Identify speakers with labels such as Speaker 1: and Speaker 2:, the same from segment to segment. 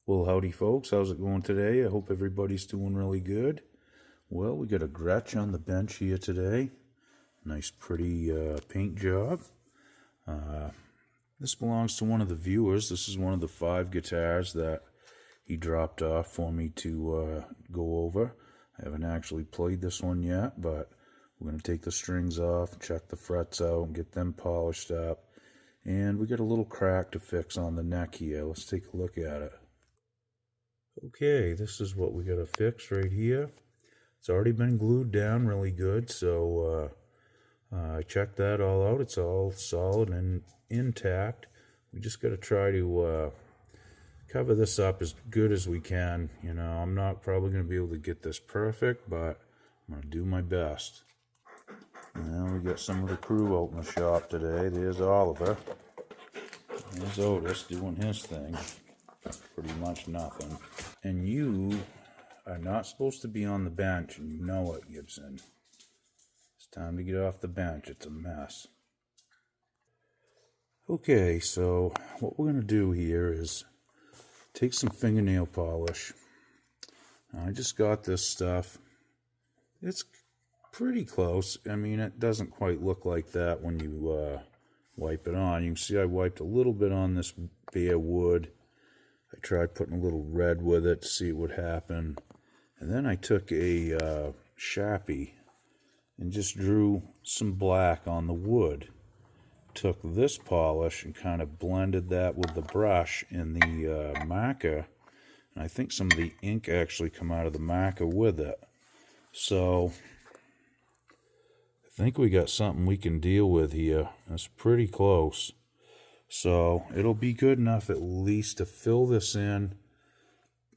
Speaker 1: Well, howdy folks, how's it going today? I hope everybody's doing really good. Well, we got a Gretsch on the bench here today. Nice pretty paint job. This belongs to one of the viewers. This is one of the 5 guitars that he dropped off for me to go over. I haven't actually played this one yet, but we're going to take the strings off, check the frets out, and get them polished up. And we got a little crack to fix on the neck here. Let's take a look at it. Okay, this is what we got to fix right here. It's already been glued down really good, so I checked that all out. It's all solid and intact. We just got to try to cover this up as good as we can. You know, I'm not probably going to be able to get this perfect, but I'm going to do my best. Now we got some of the crew out in the shop today. There's Oliver. There's Otis doing his thing. Pretty much nothing. And you are not supposed to be on the bench, and you know it, Gibson. It's time to get off the bench. It's a mess. Okay, so what we're going to do here is take some fingernail polish. Now, I just got this stuff. It's pretty close. I mean, it doesn't quite look like that when you wipe it on. You can see I wiped a little bit on this bare wood. I tried putting a little red with it to see what would happen. And then I took a Sharpie and just drew some black on the wood. Took this polish and kind of blended that with the brush in the marker. And I think some of the ink actually come out of the marker with it. So I think we got something we can deal with here. That's pretty close. So it'll be good enough at least to fill this in,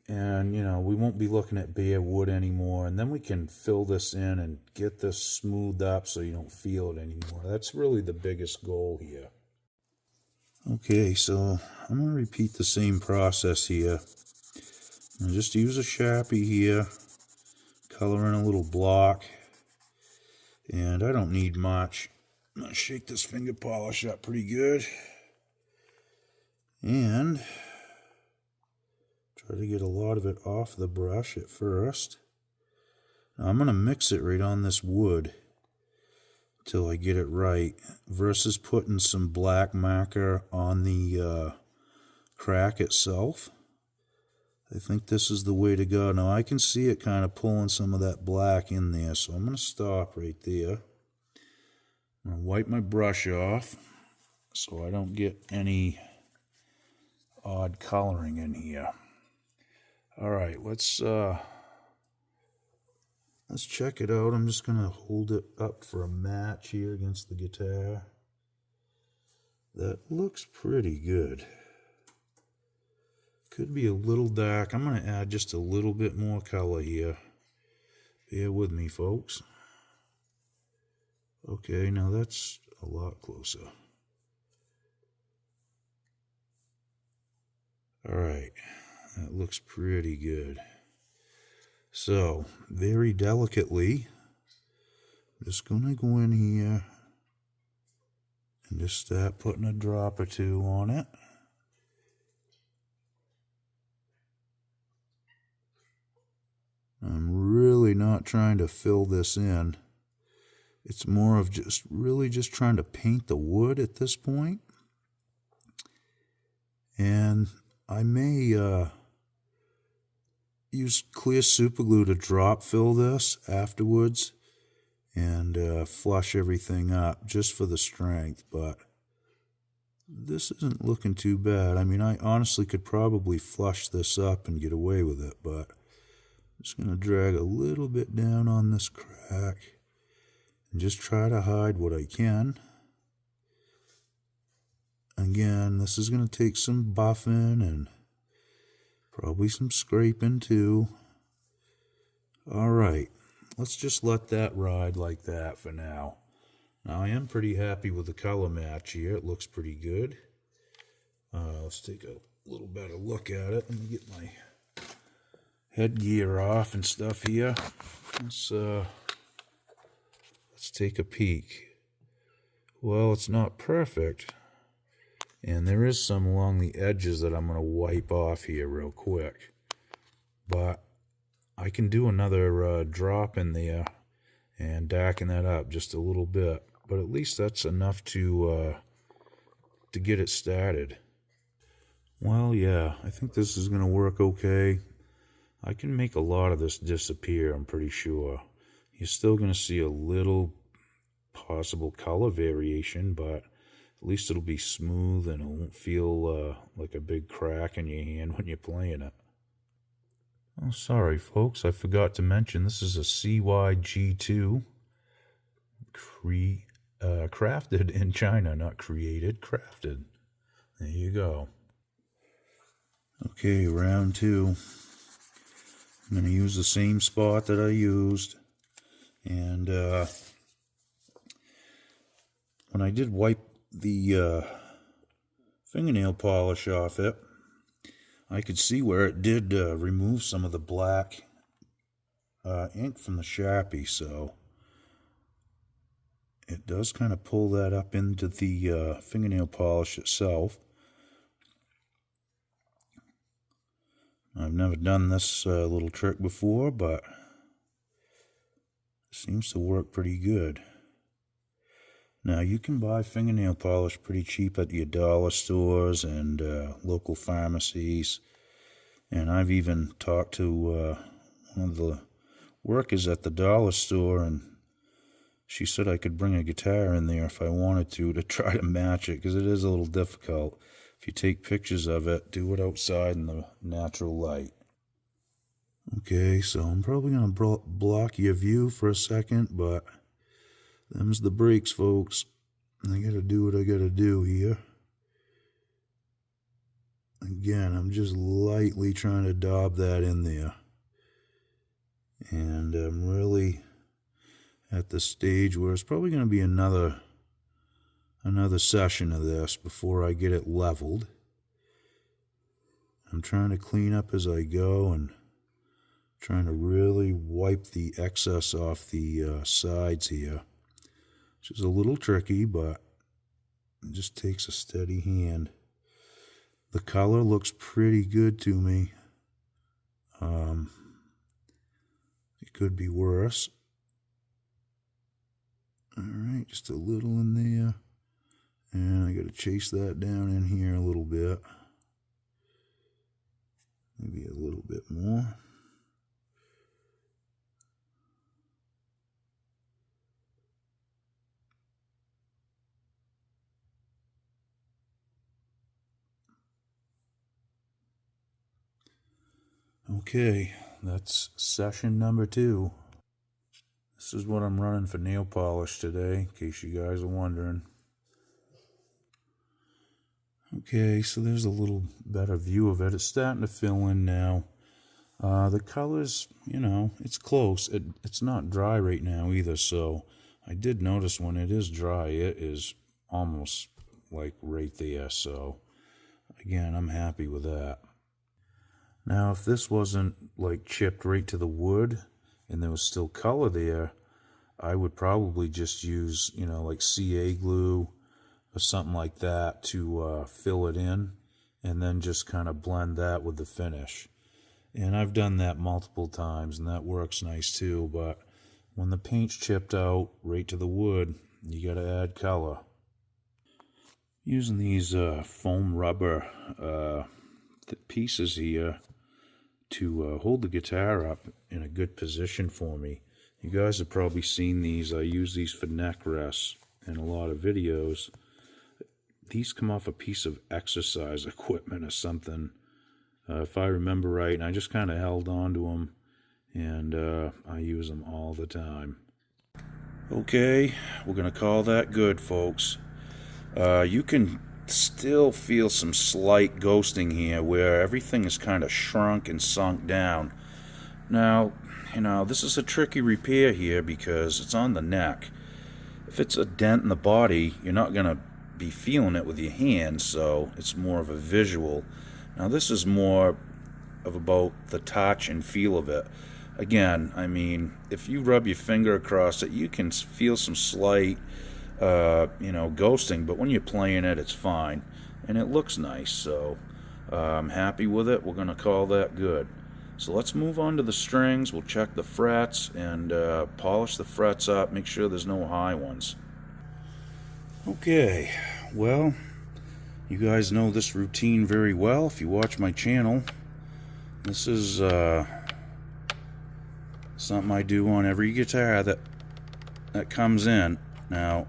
Speaker 1: and you know, we won't be looking at bare wood anymore, and then we can fill this in and get this smoothed up so you don't feel it anymore. That's really the biggest goal here. Okay, so I'm going to repeat the same process here. I'll just use a Sharpie here, color in a little block, and I don't need much. I'm going to shake this finger polish up pretty good. And try to get a lot of it off the brush at first. Now I'm going to mix it right on this wood until I get it right, versus putting some black marker on the crack itself. I think this is the way to go. Now I can see it kind of pulling some of that black in there, so I'm going to stop right there. I'm going to wipe my brush off so I don't get any odd coloring in here. All right, let's check it out. I'm just gonna hold it up for a match here against the guitar. That looks pretty good. Could be a little dark. I'm gonna add just a little bit more color here. Bear with me, folks. Okay, now that's a lot closer. Alright, that looks pretty good. So, very delicately, I'm just going to go in here and just start putting a drop or two on it. I'm really not trying to fill this in. It's more of just really just trying to paint the wood at this point. And I may use clear super glue to drop fill this afterwards and flush everything up just for the strength, but this isn't looking too bad. I mean, I honestly could probably flush this up and get away with it, but I'm just going to drag a little bit down on this crack and just try to hide what I can. Again, this is going to take some buffing and probably some scraping too. Alright, let's just let that ride like that for now. Now I am pretty happy with the color match here. It looks pretty good. Let's take a little better look at it. Let me get my headgear off and stuff here. Let's take a peek. Well, it's not perfect, And there is some along the edges that I'm going to wipe off here real quick. But I can do another drop in there and darken that up just a little bit. But at least that's enough to get it started. Well, yeah, I think this is going to work okay. I can make a lot of this disappear, I'm pretty sure. You're still going to see a little possible color variation, but at least it'll be smooth and it won't feel like a big crack in your hand when you're playing it. Oh, sorry, folks, I forgot to mention this is a CYG2 crafted in China, not created, crafted. There you go. Okay, round 2. I'm going to use the same spot that I used, and when I did wipe the fingernail polish off it, I could see where it did remove some of the black ink from the Sharpie, so it does kind of pull that up into the fingernail polish itself. I've never done this little trick before, but it seems to work pretty good. Now, you can buy fingernail polish pretty cheap at your dollar stores and local pharmacies. And I've even talked to one of the workers at the dollar store, and she said I could bring a guitar in there if I wanted to try to match it, because it is a little difficult. If you take pictures of it, do it outside in the natural light. Okay, so I'm probably going to block your view for a second, but them's the breaks, folks. I got to do what I got to do here. Again, I'm just lightly trying to daub that in there. And I'm really at the stage where it's probably going to be another session of this before I get it leveled. I'm trying to clean up as I go and trying to really wipe the excess off the sides here, which is a little tricky, but it just takes a steady hand. The color looks pretty good to me. It could be worse. Alright, just a little in there. And I got to chase that down in here a little bit. Maybe a little bit more. Okay, that's session number 2. This is what I'm running for nail polish today, in case you guys are wondering. Okay, so there's a little better view of it. It's starting to fill in now. The colors, it's close. It's not dry right now either, so I did notice when it is dry, it is almost like right there. So, again, I'm happy with that. Now, if this wasn't like chipped right to the wood and there was still color there, I would probably just use, like CA glue or something like that to fill it in, and then just kind of blend that with the finish. And I've done that multiple times, and that works nice too, but when the paint's chipped out right to the wood, you got to add color. Using these foam rubber pieces here to hold the guitar up in a good position for me. You guys have probably seen these. I use these for neck rests in a lot of videos. These come off a piece of exercise equipment or something, if I remember right, and I just kind of held on to them, and I use them all the time. Okay, we're going to call that good, folks. You can still feel some slight ghosting here where everything is kind of shrunk and sunk down. Now, this is a tricky repair here because it's on the neck. If it's a dent in the body, you're not going to be feeling it with your hands, so it's more of a visual. Now, this is more of about the touch and feel of it. Again, if you rub your finger across it, you can feel some slight ghosting, but when you're playing it, it's fine. and it looks nice, so I'm happy with it. We're going to call that good. So let's move on to the strings. We'll check the frets and polish the frets up, make sure there's no high ones. Okay, well, you guys know this routine very well if you watch my channel. This is something I do on every guitar that comes in. Now,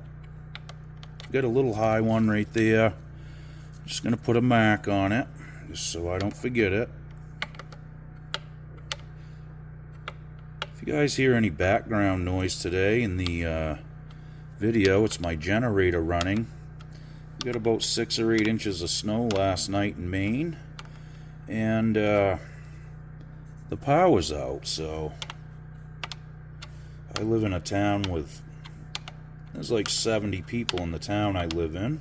Speaker 1: got a little high one right there. Just going to put a mark on it, just so I don't forget it. If you guys hear any background noise today in the video, it's my generator running. We got about 6 or 8 inches of snow last night in Maine, and the power's out. So I live in a town with, there's like 70 people in the town I live in,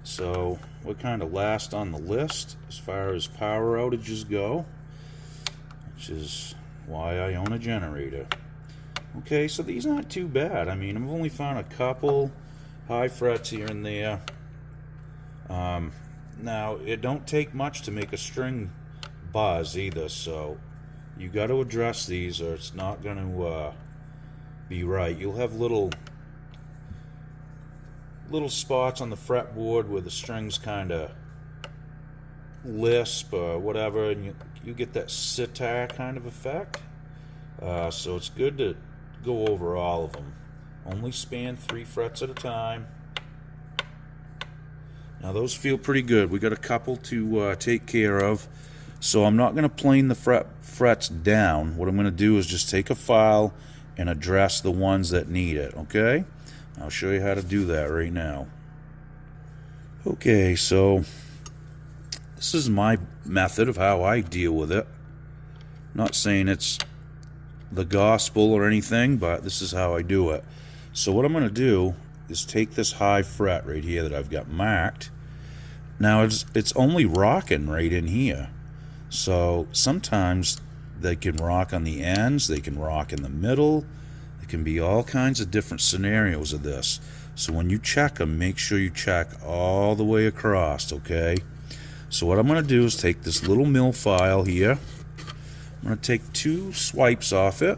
Speaker 1: so we're kind of last on the list as far as power outages go, which is why I own a generator. Okay, so these aren't too bad. I mean, I've only found a couple high frets here and there. Now, it don't take much to make a string buzz either, so you got to address these or it's not going to be right. You'll have little spots on the fretboard where the strings kind of lisp or whatever, and you get that sitar kind of effect. So it's good to go over all of them. Only span 3 frets at a time. Now those feel pretty good. We got a couple to take care of, so I'm not going to plane the frets down. What I'm going to do is just take a file and address the ones that need it. Okay, I'll show you how to do that right now. Okay, so this is my method of how I deal with it. Not saying it's the gospel or anything, but this is how I do it. So what I'm going to do is take this high fret right here that I've got marked. Now it's only rocking right in here, so sometimes they can rock on the ends, they can rock in the middle. It can be all kinds of different scenarios of this. So when you check them, make sure you check all the way across. Okay, so what I'm going to do is take this little mill file here. I'm going to take 2 swipes off it.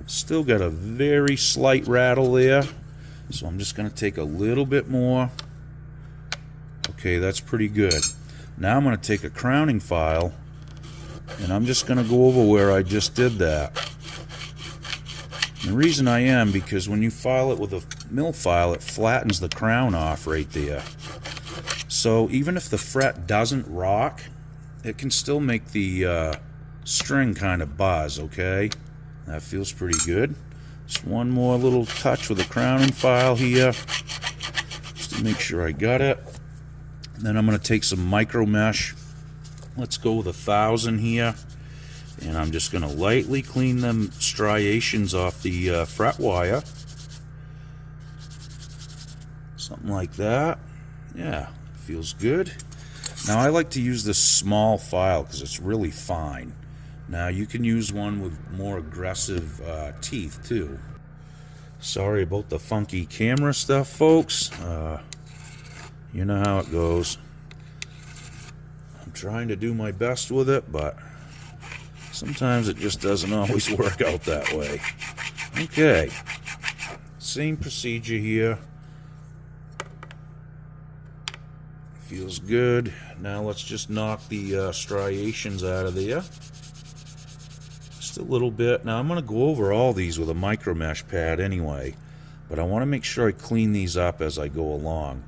Speaker 1: Still got a very slight rattle there, so I'm just going to take a little bit more. Okay, that's pretty good. Now I'm going to take a crowning file, and I'm just going to go over where I just did that. And the reason I am, because when you file it with a mill file, it flattens the crown off right there. So even if the fret doesn't rock, it can still make the string kind of buzz. Okay, that feels pretty good. Just one more little touch with a crowning file here, just to make sure I got it. And then I'm going to take some micro mesh. Let's go with 1,000 here, and I'm just going to lightly clean them striations off the fret wire. Something like that. Yeah, feels good. Now I like to use this small file because it's really fine. Now you can use one with more aggressive teeth too. Sorry about the funky camera stuff, folks. You know how it goes. I'm trying to do my best with it, but sometimes it just doesn't always work out that way. Okay, same procedure here. Feels good. Now let's just knock the striations out of there. Just a little bit. Now I'm going to go over all these with a micro mesh pad anyway, but I want to make sure I clean these up as I go along.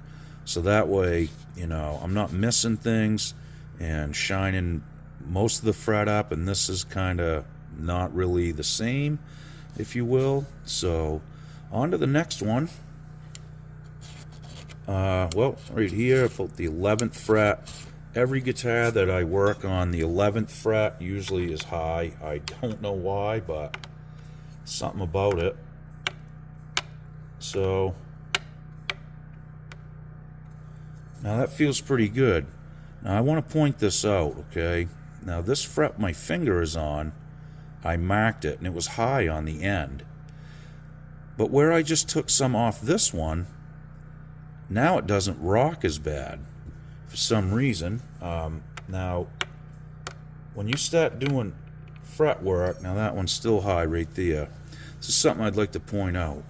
Speaker 1: So that way, you know, I'm not missing things and shining most of the fret up, and this is kind of not really the same, if you will. So on to the next one. Well, right here, about the 11th fret. Every guitar that I work on, the 11th fret usually is high. I don't know why, but something about it. So now that feels pretty good. Now I want to point this out, okay? Now this fret my finger is on, I marked it, and it was high on the end. But where I just took some off this one, now it doesn't rock as bad for some reason. Now, when you start doing fret work, now that one's still high right there. This is something I'd like to point out.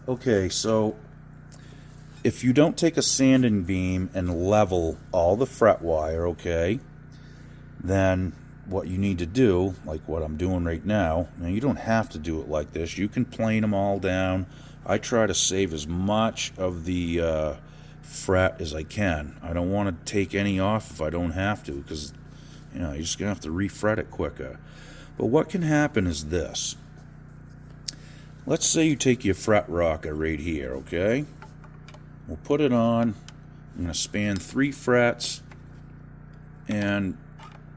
Speaker 1: Okay, so if you don't take a sanding beam and level all the fret wire, okay, then what you need to do, like what I'm doing right now, you don't have to do it like this. You can plane them all down. I try to save as much of the fret as I can. I don't want to take any off if I don't have to, because you're just gonna have to refret it quicker. But what can happen is this. Let's say you take your fret rocker right here, okay? We'll put it on. I'm gonna span 3 frets, and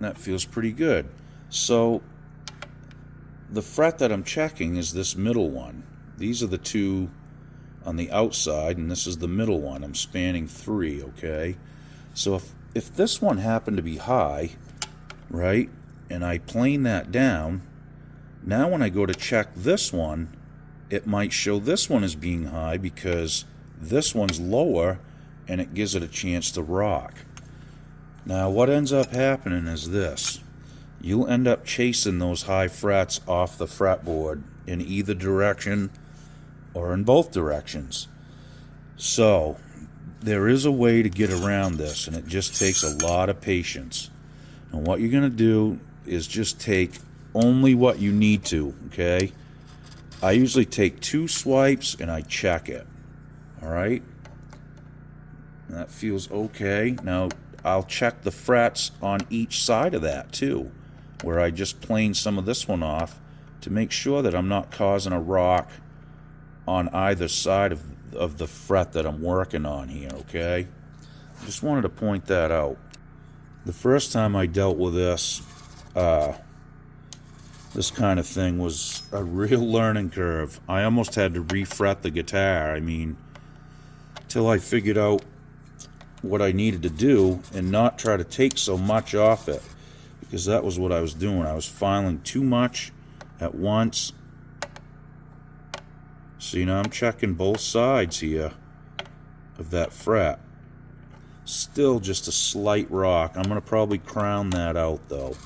Speaker 1: that feels pretty good. So the fret that I'm checking is this middle one. These are the 2 on the outside, and this is the middle one. I'm spanning 3, okay? So if this one happened to be high, right, and I plane that down, now when I go to check this one, it might show this one as being high because this one's lower, and it gives it a chance to rock. Now what ends up happening is this. You'll end up chasing those high frets off the fretboard in either direction or in both directions. So there is a way to get around this, and it just takes a lot of patience. And what you're going to do is just take only what you need to, okay? I usually take 2 swipes and I check it. Alright? That feels okay. Now I'll check the frets on each side of that too, where I just plane some of this one off to make sure that I'm not causing a rock on either side of the fret that I'm working on here, okay? Just wanted to point that out. The first time I dealt with this kind of thing was a real learning curve. I almost had to refret the guitar. I mean, till I figured out what I needed to do and not try to take so much off it, because that was what I was doing. I was filing too much at once. So, I'm checking both sides here of that fret. Still just a slight rock. I'm going to probably crown that out, though.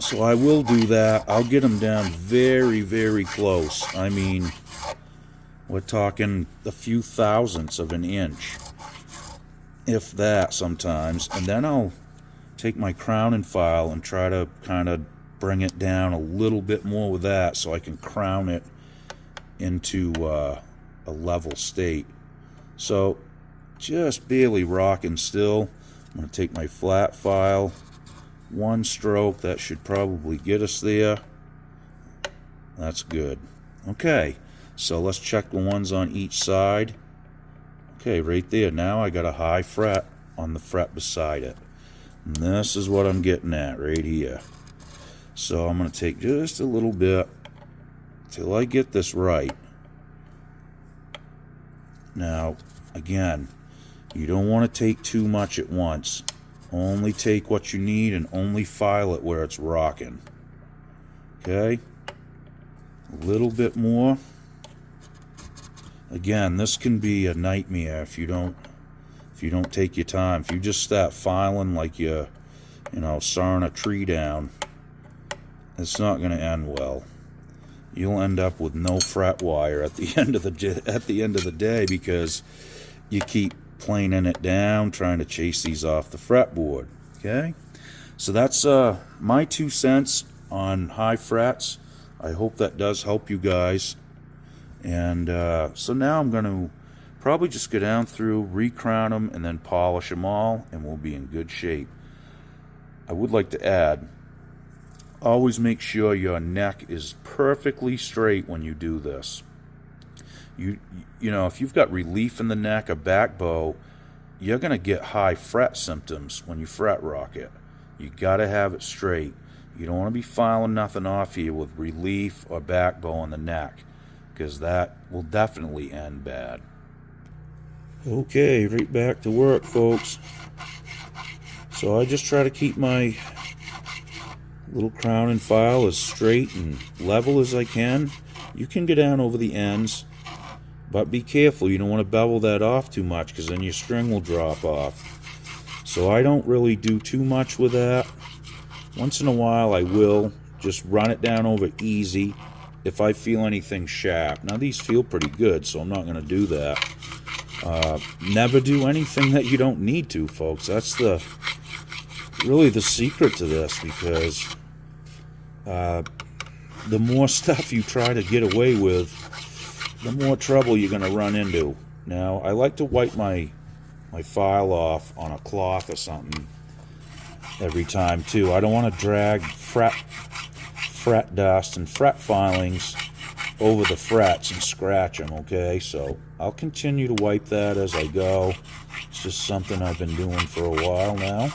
Speaker 1: So I will do that. I'll get them down very, very close. I mean, we're talking a few thousandths of an inch, if that sometimes. And then I'll take my crowning file and try to kind of bring it down a little bit more with that so I can crown it into a level state. So just barely rocking still. I'm going to take my flat file, 1 stroke. That should probably get us there. That's good. Okay, so let's check the ones on each side. Okay, right there. Now I got a high fret on the fret beside it. And this is what I'm getting at right here. So I'm going to take just a little bit till I get this right. Now, again, you don't want to take too much at once. Only take what you need and only file it where it's rocking. Okay? A little bit more. Again, this can be a nightmare if you don't take your time. If you just start filing like you're, sawing a tree down, it's not going to end well. You'll end up with no fret wire at the end of the day because you keep planing it down, trying to chase these off the fretboard. Okay, so that's my 2 cents on high frets. I hope that does help you guys. And so now I'm going to probably just go down through, recrown them, and then polish them all, and we'll be in good shape. I would like to add, always make sure your neck is perfectly straight when you do this. You know, if you've got relief in the neck, a back bow, you're going to get high fret symptoms when you fret rock it. You got to have it straight. You don't want to be filing nothing off here with relief or back bow on the neck, because that will definitely end bad. Okay, right back to work, folks. So I just try to keep my little crowning file as straight and level as I can. You can get down over the ends, But be careful, you don't want to bevel that off too much because then your string will drop off. So I don't really do too much with that. Once in a while I will just run it down over easy if I feel anything sharp. Now these feel pretty good, so I'm not going to do that. Never do anything that you don't need to, folks. That's really the secret to this, because the more stuff you try to get away with, the more trouble you're going to run into. Now, I like to wipe my file off on a cloth or something every time, too. I don't want to drag fret dust and fret filings over the frets and scratch them, okay? So I'll continue to wipe that as I go. It's just something I've been doing for a while now.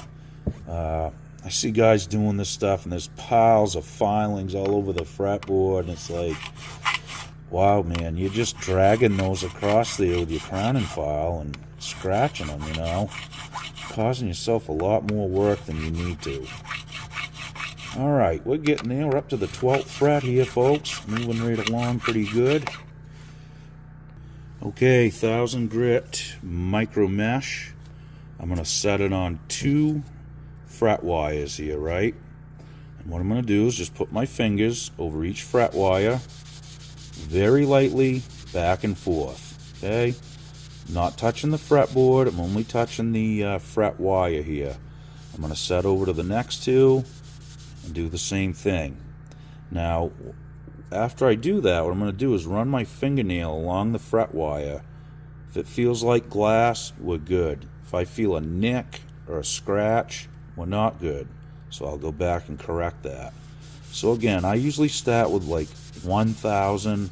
Speaker 1: I see guys doing this stuff, and there's piles of filings all over the fretboard, and it's like, wow, man, you're just dragging those across there with your crowning file and scratching them, you know, causing yourself a lot more work than you need to. All right, we're getting there. We're up to the 12th fret here, folks. Moving right along pretty good. Okay, 1000 grit micro mesh. I'm going to set it on 2 fret wires here, right? And what I'm going to do is just put my fingers over each fret wire very lightly back and forth, okay? Not touching the fretboard, I'm only touching the fret wire here. I'm going to set over to the next 2 and do the same thing. Now, after I do that, what I'm going to do is run my fingernail along the fret wire. If it feels like glass, we're good. If I feel a nick or a scratch, we're not good. So I'll go back and correct that. So again, I usually start with like 1000.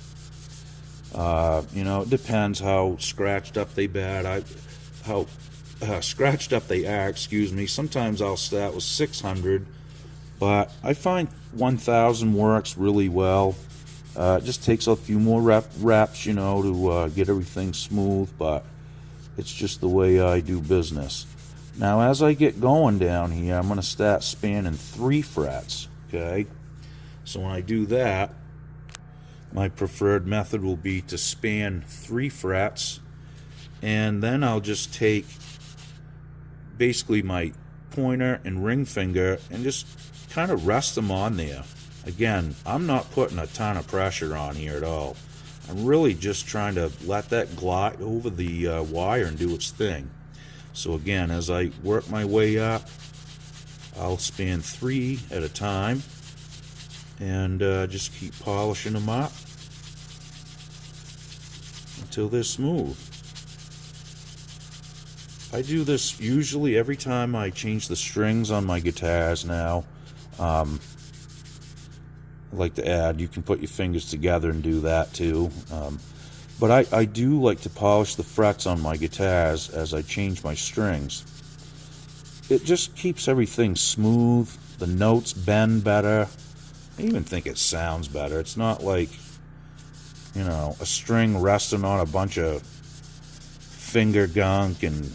Speaker 1: You know, it depends how scratched up they scratched up they are, excuse me. Sometimes I'll start with 600, but I find 1000 works really well. It just takes a few more reps, you know, to get everything smooth, but it's just the way I do business. Now, as I get going down here, I'm going to start spanning 3 frets, okay? So when I do that, my preferred method will be to span 3 frets, and then I'll just take basically my pointer and ring finger and just kind of rest them on there. Again, I'm not putting a ton of pressure on here at all. I'm really just trying to let that glide over the wire and do its thing. So again, as I work my way up, I'll span 3 at a time and just keep polishing them up until they're smooth. I do this usually every time I change the strings on my guitars now. I like to add, you can put your fingers together and do that too. But I do like to polish the frets on my guitars as I change my strings. It just keeps everything smooth, the notes bend better. I even think it sounds better. It's not like, you know, a string resting on a bunch of finger gunk and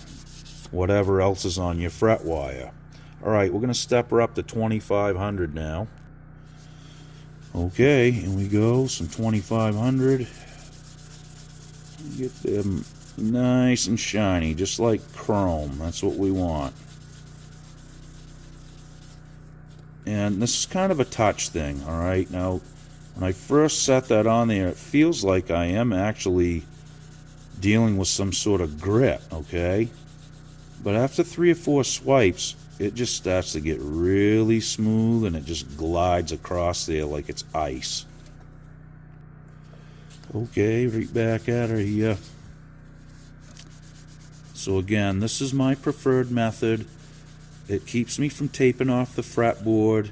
Speaker 1: whatever else is on your fret wire. Alright, we're going to step her up to 2500 now. Okay, here we go, some 2500. Get them nice and shiny, just like chrome. That's what we want. And this is kind of a touch thing, alright? Now, when I first set that on there, it feels like I am actually dealing with some sort of grit, okay? But after 3 or 4 swipes, it just starts to get really smooth and it just glides across there like it's ice. Okay, right back at her here. So again, this is my preferred method. It keeps me from taping off the fretboard.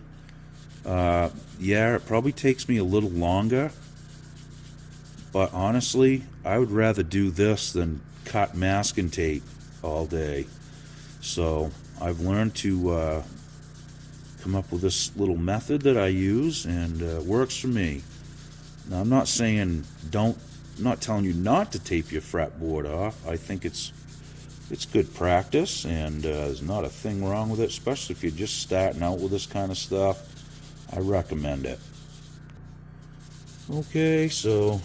Speaker 1: Yeah, it probably takes me a little longer, but honestly, I would rather do this than cut masking tape all day. So I've learned to come up with this little method that I use, and works for me. Now, I'm not saying I'm not telling you not to tape your fretboard off. I think it's good practice, and there's not a thing wrong with it, especially if you're just starting out with this kind of stuff. I recommend it. Okay, so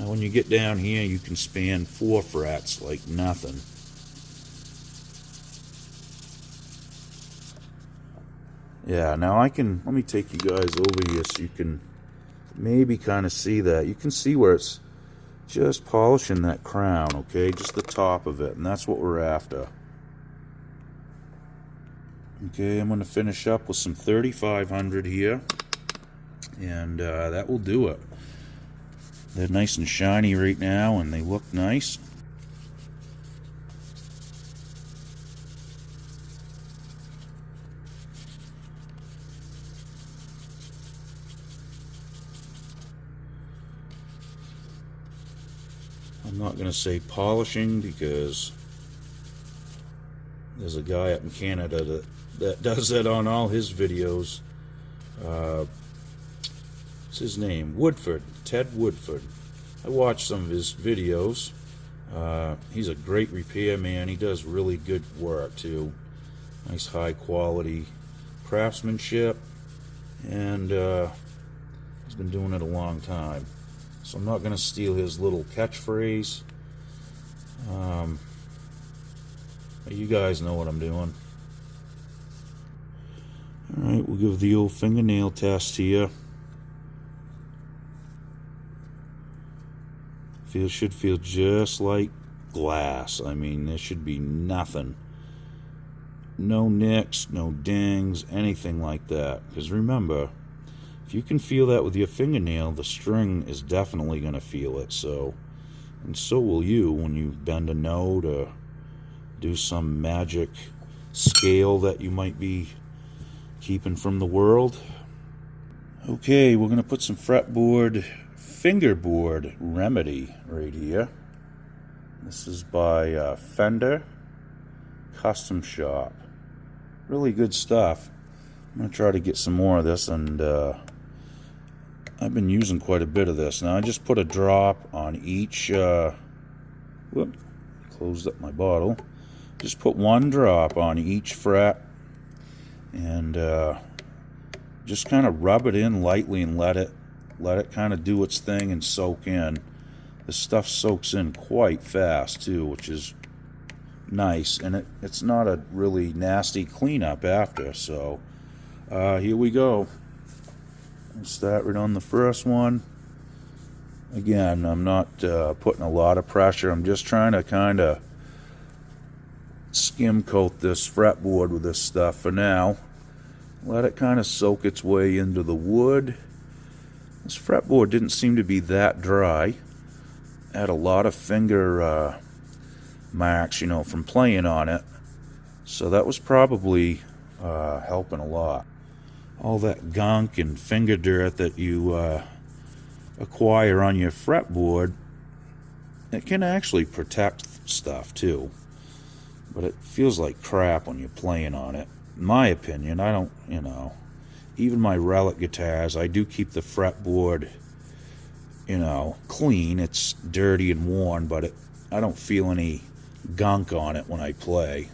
Speaker 1: Now when you get down here, you can span 4 frets like nothing. Yeah, now let me take you guys over here so you can maybe kind of see that. You can see where it's just polishing that crown, okay? Just the top of it, and that's what we're after. Okay, I'm going to finish up with some 3500 here, and that will do it. They're nice and shiny right now, and they look nice. I'm not going to say polishing because there's a guy up in Canada that does that on all his videos. What's his name? Woodford. Ted Woodford. I watched some of his videos. He's a great repairman. He does really good work too. Nice high quality craftsmanship, and he's been doing it a long time. So I'm not going to steal his little catchphrase. You guys know what I'm doing. Alright, we'll give the old fingernail test here. Should feel just like glass. I mean, there should be nothing. No nicks, no dings, anything like that. Because remember, if you can feel that with your fingernail, the string is definitely going to feel it. And so will you when you bend a note or do some magic scale that you might be keeping from the world. Okay, we're going to put some fretboard Fingerboard Remedy right here. This is by Fender Custom Shop. Really good stuff. I'm going to try to get some more of this, and I've been using quite a bit of this. Now I just put a drop on each, closed up my bottle. Just put 1 drop on each fret, and just kind of rub it in lightly and let it kind of do its thing and soak in. This stuff soaks in quite fast too, which is nice, and it's not a really nasty cleanup after. So here we go. I'll start right on the first one. Again, I'm not putting a lot of pressure. I'm just trying to kind of skim coat this fretboard with this stuff for now. Let it kind of soak its way into the wood. This fretboard didn't seem to be that dry. I had a lot of finger marks, from playing on it. So that was probably helping a lot. All that gunk and finger dirt that you acquire on your fretboard, it can actually protect stuff too. But it feels like crap when you're playing on it. In my opinion, I don't, even my relic guitars, I do keep the fretboard, clean. It's dirty and worn, but I don't feel any gunk on it when I play.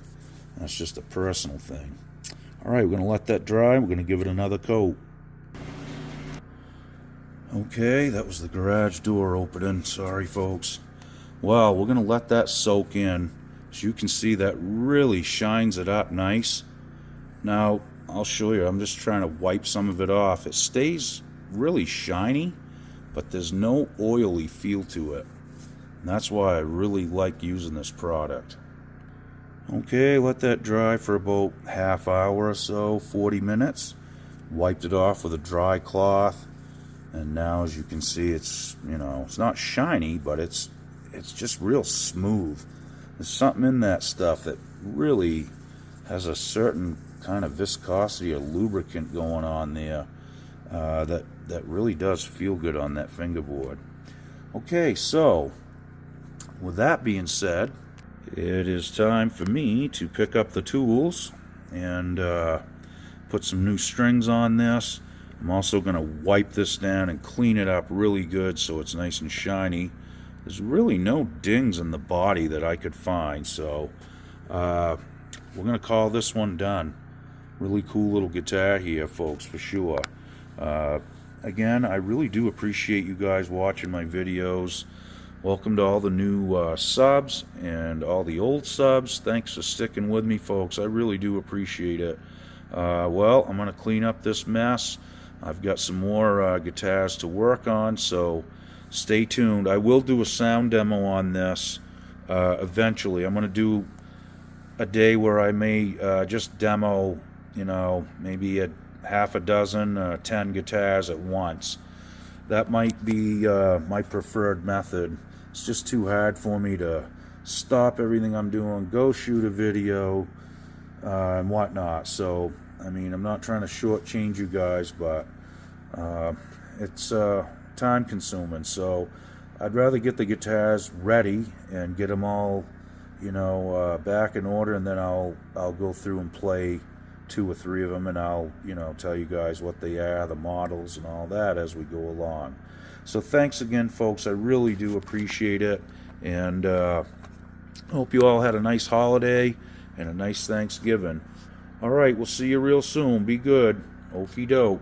Speaker 1: That's just a personal thing. Alright, we're going to let that dry. We're going to give it another coat. Okay, that was the garage door opening. Sorry, folks. Well, we're going to let that soak in. As you can see, that really shines it up nice. Now, I'll show you. I'm just trying to wipe some of it off. It stays really shiny, but there's no oily feel to it. And that's why I really like using this product. Okay, let that dry for about half hour or so, 40 minutes. Wiped it off with a dry cloth. And now, as you can see, it's, it's not shiny, but it's just real smooth. There's something in that stuff that really has a certain kind of viscosity or lubricant going on there that really does feel good on that fingerboard. Okay, so with that being said, it is time for me to pick up the tools and put some new strings on this. I'm also going to wipe this down and clean it up really good so it's nice and shiny. There's really no dings in the body that I could find, so we're going to call this one done. Really cool little guitar here, folks, for sure. again, I really do appreciate you guys watching my videos. Welcome to all the new subs and all the old subs. Thanks for sticking with me, folks. I really do appreciate it. Well, I'm going to clean up this mess. I've got some more guitars to work on, so stay tuned. I will do a sound demo on this eventually. I'm going to do a day where I may just demo, you know, maybe a half a dozen, 10 guitars at once. That might be my preferred method. It's just too hard for me to stop everything I'm doing, go shoot a video, and whatnot. So, I mean, I'm not trying to shortchange you guys, but it's time consuming. So, I'd rather get the guitars ready and get them all, you know, back in order, and then I'll go through and play 2 or 3 of them, and I'll, you know, tell you guys what they are, the models and all that as we go along. So thanks again, folks. I really do appreciate it, and hope you all had a nice holiday and a nice Thanksgiving. All right, we'll see you real soon. Be good. Okie doke.